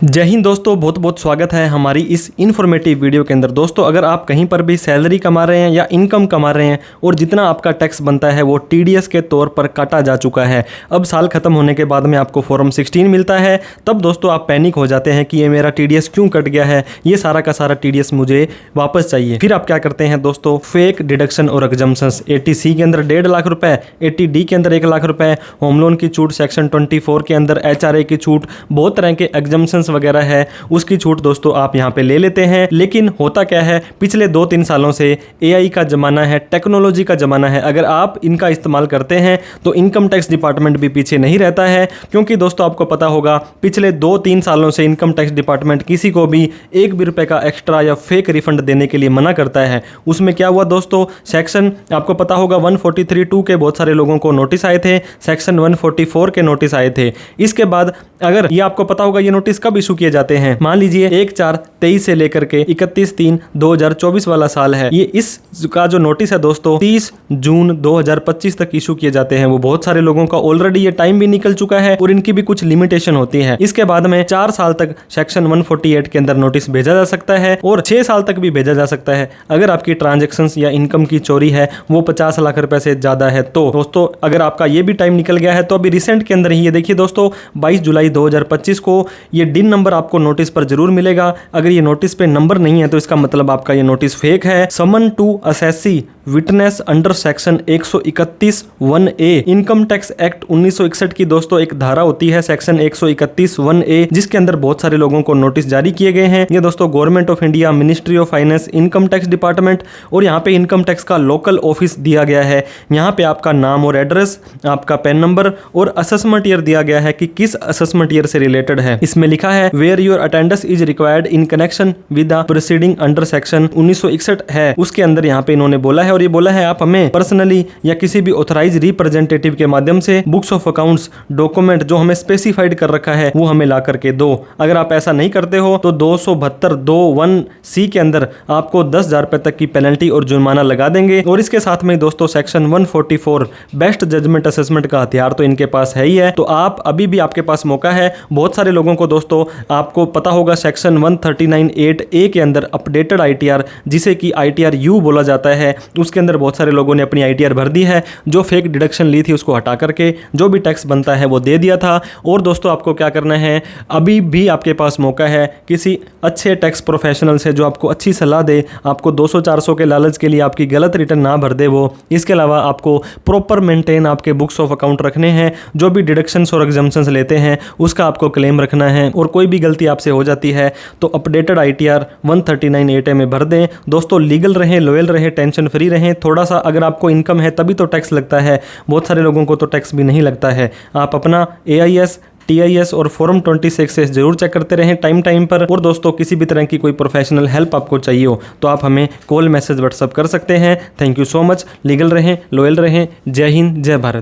जय हिंद दोस्तों, बहुत बहुत स्वागत है हमारी इस इन्फॉर्मेटिव वीडियो के अंदर। दोस्तों, अगर आप कहीं पर भी सैलरी कमा रहे हैं या इनकम कमा रहे हैं और जितना आपका टैक्स बनता है वो टीडीएस के तौर पर काटा जा चुका है, अब साल खत्म होने के बाद में आपको फॉर्म 16 मिलता है, तब दोस्तों आप पैनिक हो जाते हैं कि ये मेरा टीडीएस क्यों कट गया है, ये सारा का सारा टीडीएस मुझे वापस चाहिए। फिर आप क्या करते हैं दोस्तों, फेक डिडक्शन और एग्जम्पशंस। 80C के अंदर 1.5 लाख रुपए, 80D के अंदर 1 लाख रुपए, होम लोन की छूट, सेक्शन 24 के अंदर HRA की छूट, बहुत तरह के एग्जम्पशंस वगैरह है, उसकी छूट दोस्तों आप यहां पे ले लेते हैं। लेकिन होता क्या है, पिछले 2-3 सालों से AI का जमाना है, टेक्नोलॉजी का जमाना है, अगर आप इनका इस्तेमाल करते हैं तो इनकम टैक्स डिपार्टमेंट भी पीछे नहीं रहता है। क्योंकि दोस्तों आपको पता होगा, पिछले 2-3 सालों से इनकम टैक्स डिपार्टमेंट किसी को भी 1 भी रुपए का एक्स्ट्रा या फेक रिफंड देने के लिए मना करता है। उसमें क्या हुआ दोस्तों, सेक्शन आपको पता होगा 143(2) के बहुत सारे लोगों को नोटिस आए थे, सेक्शन 144 के नोटिस आए थे। इसके बाद अगर ये आपको पता होगा, ये नोटिस कब इशू किए जाते हैं, मान लीजिए 1/4/23 से लेकर के 31/3/2024 वाला साल है, ये इसका जो नोटिस है दोस्तों 30 जून 2025 तक इशू किए जाते हैं। वो बहुत सारे लोगों का ऑलरेडी ये टाइम भी निकल चुका है और इनकी भी कुछ लिमिटेशन होती है। इसके बाद में 4 साल तक सेक्शन 148 के अंदर नोटिस भेजा जा सकता है और 6 साल तक भी भेजा जा सकता है अगर आपकी ट्रांजेक्शंस या इनकम की चोरी है वो 50 लाख रुपए से ज्यादा है। तो दोस्तों अगर आपका ये भी टाइम निकल गया है तो अभी रिसेंट के अंदर ही ये देखिए दोस्तों 22 जुलाई 2025 को ये DIN नंबर आपको नोटिस पर जरूर मिलेगा। अगर ये नोटिस पे नंबर नहीं है तो इसका मतलब आपका ये नोटिस फेक है। Summon to assessee witness under section 131(1)A income tax act 1961 की दोस्तों एक धारा होती है, सेक्शन 131(1)A, जिसके अंदर बहुत सारे लोगों को नोटिस जारी किए गए हैं। ये दोस्तों government of India, ministry of finance, income tax department, और यहाँ पे इनकम टैक्स का लोकल ऑफिस दिया गया है। यहाँ पे आपका नाम और एड्रेस, आपका पैन नंबर और असेसमेंट ईयर दिया गया है कि किस असेसमेंट ईयर से रिलेटेड है। इसमें लिखा है where your attendance is required in connection with the proceeding under section 1961 है, उसके अंदर यहाँ पे इन्होंने बोला है। और ये बोला है आप हमें पर्सनली या किसी भी ऑथराइज रिप्रेजेंटेटिव के माध्यम से बुक्स ऑफ अकाउंट्स डॉक्यूमेंट जो हमें स्पेसिफाइड कर रखा है वो हमें ला करके दो। अगर आप ऐसा नहीं करते हो तो 272(2)(1)C के अंदर आपको 10,000 रुपए तक की पेनल्टी और जुर्माना लगा देंगे। और इसके साथ में दोस्तों सेक्शन 144 बेस्ट जजमेंट असेसमेंट का हथियार तो इनके पास है ही है। तो आप अभी भी आपके पास मौका है। बहुत सारे लोगों को दोस्तों आपको पता होगा सेक्शन 139(8)A के अंदर अपडेटेड ITR, जिसे कि ITR U बोला जाता है, उसके अंदर बहुत सारे लोगों ने अपनी ITR भर दी है। जो फेक डिडक्शन ली थी उसको हटा करके जो भी टैक्स बनता है वो दे दिया था। और दोस्तों आपको क्या करना है, अभी भी आपके पास मौका है किसी अच्छे टैक्स प्रोफेशनल से जो आपको अच्छी सलाह दे, आपको 200-400 के लालच के लिए आपकी गलत रिटर्न ना भर दे वो। इसके अलावा आपको प्रॉपर मेंटेन आपके बुक्स ऑफ अकाउंट रखने हैं, जो भी डिडक्शंस और एग्जम्पशंस लेते हैं उसका आपको क्लेम रखना है। और कोई भी गलती आपसे हो जाती है तो अपडेटेड ITR 139(8)A में भर दें। दोस्तों लीगल रहें, लॉयल रहें, टेंशन फ्री रहें। थोड़ा सा अगर आपको इनकम है तभी तो टैक्स लगता है, बहुत सारे लोगों को तो टैक्स भी नहीं लगता है। आप अपना AIS, TIS और फॉर्म 26 से जरूर चेक करते रहें टाइम पर। और दोस्तों किसी भी तरह की कोई प्रोफेशनल हेल्प आपको चाहिए हो तो आप हमें कॉल, मैसेज, व्हाट्सअप कर सकते हैं। Thank you so much. Legal रहें, लॉयल रहें। जय हिंद, जय भारत।